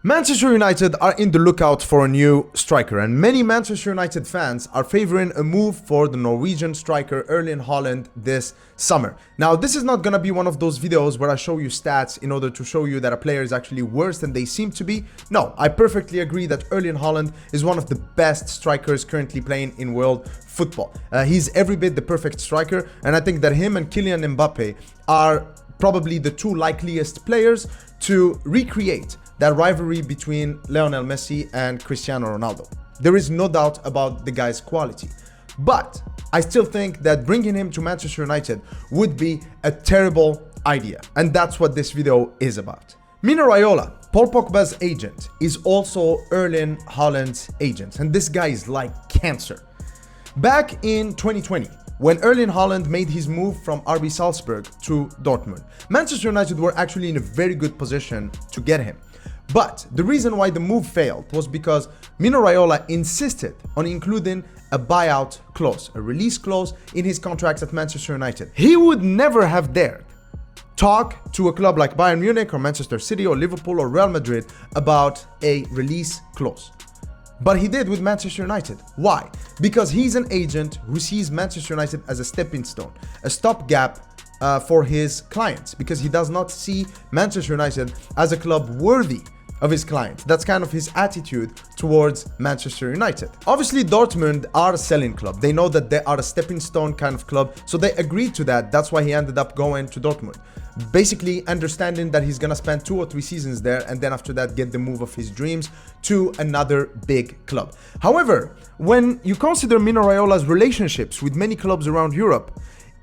Manchester United are in the lookout for a new striker, and many Manchester United fans are favoring a move for the Norwegian striker Erling Haaland this summer. Now, this is not gonna be one of those videos where I show you stats in order to show you that a player is actually worse than they seem to be. No, I perfectly agree that Erling Haaland is one of the best strikers currently playing in world football. He's every bit the perfect striker, and I think that him and Kylian Mbappe are probably the two likeliest players to recreate that rivalry between Lionel Messi and Cristiano Ronaldo. There is no doubt about the guy's quality. But I still think that bringing him to Manchester United would be a terrible idea. And that's what this video is about. Mino Raiola, Paul Pogba's agent, is also Erling Haaland's agent. And this guy is like cancer. Back in 2020, when Erling Haaland made his move from RB Salzburg to Dortmund, Manchester United were actually in a very good position to get him. But the reason why the move failed was because Mino Raiola insisted on including a buyout clause, a release clause in his contract at Manchester United. He would never have dared talk to a club like Bayern Munich or Manchester City or Liverpool or Real Madrid about a release clause. But he did with Manchester United. Why? Because he's an agent who sees Manchester United as a stepping stone, a stopgap for his clients, because he does not see Manchester United as a club worthy of his clients. That's kind of his attitude towards Manchester United. Obviously, Dortmund are a selling club. They know that they are a stepping stone kind of club, so they agreed to that. That's why he ended up going to Dortmund. Basically understanding that he's gonna spend 2 or 3 seasons there and then after that get the move of his dreams to another big club. However, when you consider Mino Raiola's relationships with many clubs around Europe,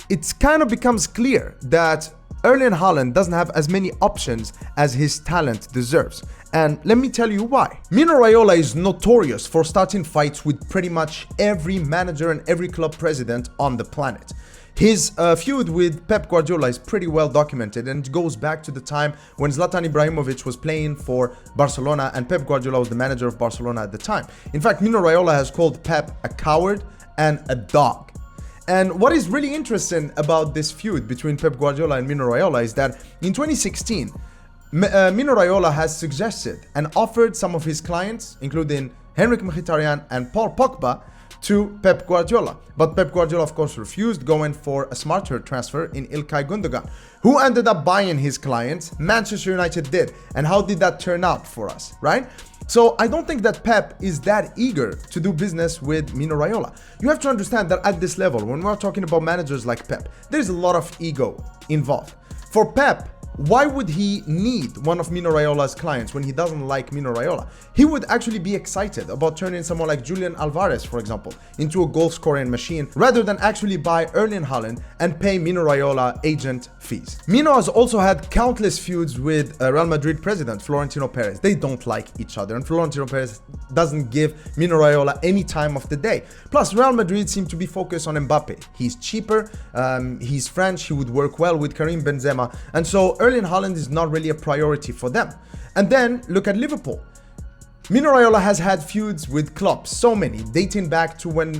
it kind of becomes clear that Erling Haaland doesn't have as many options as his talent deserves. And let me tell you why. Mino Raiola is notorious for starting fights with pretty much every manager and every club president on the planet. His feud with Pep Guardiola is pretty well documented and goes back to the time when Zlatan Ibrahimovic was playing for Barcelona and Pep Guardiola was the manager of Barcelona at the time. In fact, Mino Raiola has called Pep a coward and a dog. And what is really interesting about this feud between Pep Guardiola and Mino Raiola is that in 2016, Mino Raiola has suggested and offered some of his clients, including Henrik Mkhitaryan and Paul Pogba, to Pep Guardiola. But Pep Guardiola, of course, refused, going for a smarter transfer in Ilkay Gundogan. Who ended up buying his clients? Manchester United did. And how did that turn out for us, right? So I don't think that Pep is that eager to do business with Mino Raiola. You have to understand that at this level, when we're talking about managers like Pep, there's a lot of ego involved. For Pep, why would he need one of Mino Raiola's clients when he doesn't like Mino Raiola? He would actually be excited about turning someone like Julian Alvarez, for example, into a goal-scoring machine rather than actually buy Erling Haaland and pay Mino Raiola agent fees. Mino has also had countless feuds with Real Madrid president Florentino Perez. They don't like each other, and Florentino Perez doesn't give Mino Raiola any time of the day. Plus, Real Madrid seem to be focused on Mbappe. He's cheaper, he's French, he would work well with Karim Benzema, and so Erling Haaland is not really a priority for them. And then look at Liverpool. Mino Raiola has had feuds with clubs, so many, dating back to when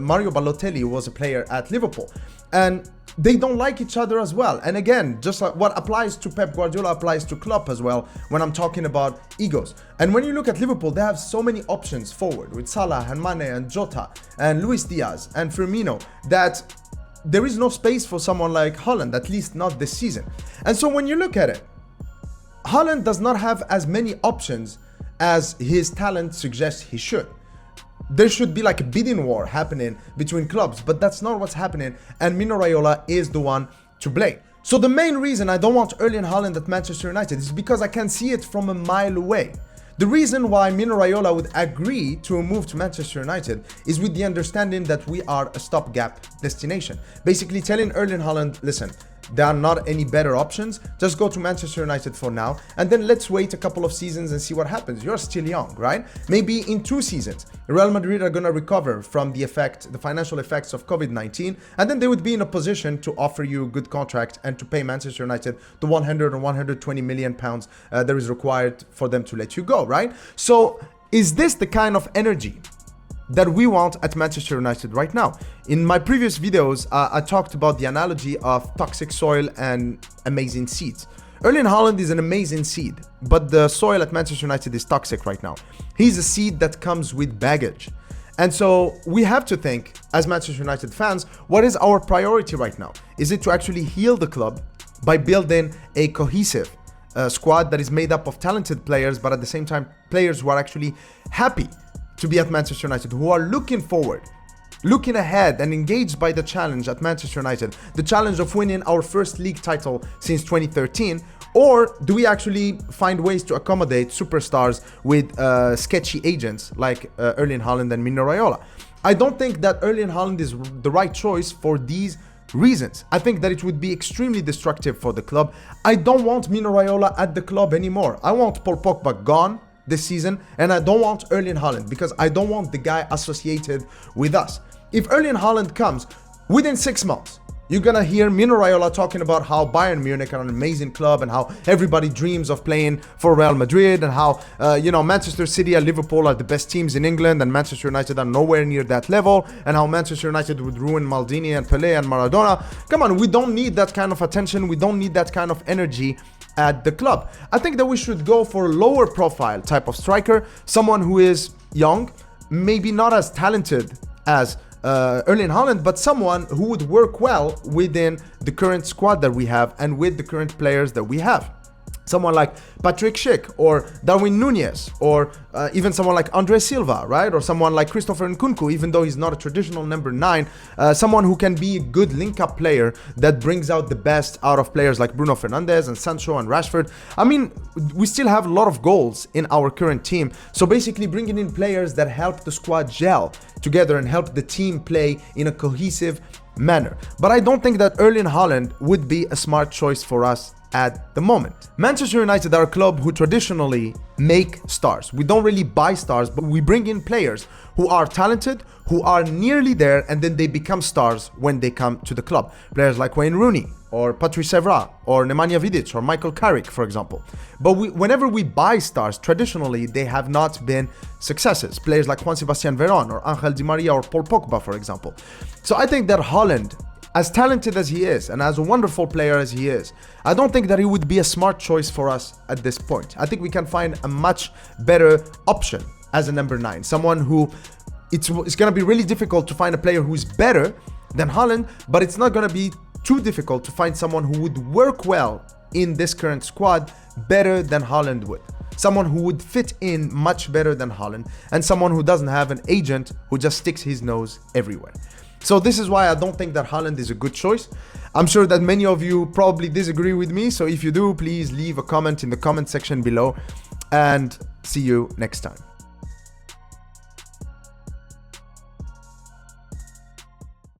Mario Balotelli was a player at Liverpool. And they don't like each other as well. And again, just like what applies to Pep Guardiola applies to Klopp as well when I'm talking about egos. And when you look at Liverpool, they have so many options forward with Salah and Mane and Jota and Luis Diaz and Firmino that there is no space for someone like Haaland, at least not this season. And so when you look at it, Haaland does not have as many options as his talent suggests he should. There should be like a bidding war happening between clubs, but that's not what's happening, and Mino Raiola is the one to blame. So the main reason I don't want Erling Haaland at Manchester United is because I can see it from a mile away. The reason why Mino Raiola would agree to a move to Manchester United is with the understanding that we are a stopgap destination. Basically telling Erling Haaland, listen, there are not any better options, just go to Manchester United for now, and then let's wait a couple of seasons and see what happens. You're still young, right? Maybe in 2 seasons, Real Madrid are gonna recover from the financial effects of COVID-19, and then they would be in a position to offer you a good contract and to pay Manchester United the 100 or 120 million pounds that is required for them to let you go, right? So is this the kind of energy that we want at Manchester United right now? In my previous videos, I talked about the analogy of toxic soil and amazing seeds. Erling Haaland is an amazing seed, but the soil at Manchester United is toxic right now. He's a seed that comes with baggage. And so we have to think, as Manchester United fans, what is our priority right now? Is it to actually heal the club by building a cohesive squad that is made up of talented players, but at the same time, players who are actually happy to be at Manchester United, who are looking forward, looking ahead and engaged by the challenge at Manchester United, the challenge of winning our first league title since 2013? Or do we actually find ways to accommodate superstars with sketchy agents like Erling Haaland and Mino Raiola? I don't think that Erling Haaland is the right choice for these reasons. I think that it would be extremely destructive for the club. I don't want Mino Raiola at the club anymore. I want Paul Pogba gone this season, and I don't want Erling Haaland because I don't want the guy associated with us. If Erling Haaland comes within 6 months, you're gonna hear Mino Raiola talking about how Bayern Munich are an amazing club and how everybody dreams of playing for Real Madrid and how Manchester City and Liverpool are the best teams in England and Manchester United are nowhere near that level, and how Manchester United would ruin Maldini and Pelé and Maradona. Come on, we don't need that kind of attention. We don't need that kind of energy at the club. I think that we should go for a lower profile type of striker, someone who is young, maybe not as talented as Erling Haaland, but someone who would work well within the current squad that we have and with the current players that we have. Someone like Patrick Schick or Darwin Núñez, or even someone like Andre Silva, right? Or someone like Christopher Nkunku, even though he's not a traditional number 9, someone who can be a good link-up player that brings out the best out of players like Bruno Fernandes and Sancho and Rashford. I mean, we still have a lot of goals in our current team. So basically bringing in players that help the squad gel together and help the team play in a cohesive manner. But I don't think that Erling Haaland would be a smart choice for us at the moment. Manchester United are a club who traditionally make stars. We don't really buy stars, but we bring in players who are talented, who are nearly there, and then they become stars when they come to the club. Players like Wayne Rooney, or Patrice Evra, or Nemanja Vidic, or Michael Carrick, for example. But whenever we buy stars, traditionally, they have not been successes. Players like Juan Sebastian Veron, or Angel Di Maria, or Paul Pogba, for example. So I think that Haaland, as talented as he is and as a wonderful player as he is, I don't think that he would be a smart choice for us at this point. I think we can find a much better option as a number 9. Someone who, it's going to be really difficult to find a player who's better than Haaland, but it's not going to be too difficult to find someone who would work well in this current squad better than Haaland would. Someone who would fit in much better than Haaland, and someone who doesn't have an agent who just sticks his nose everywhere. So this is why I don't think that Haaland is a good choice. I'm sure that many of you probably disagree with me. So if you do, please leave a comment in the comment section below, and see you next time.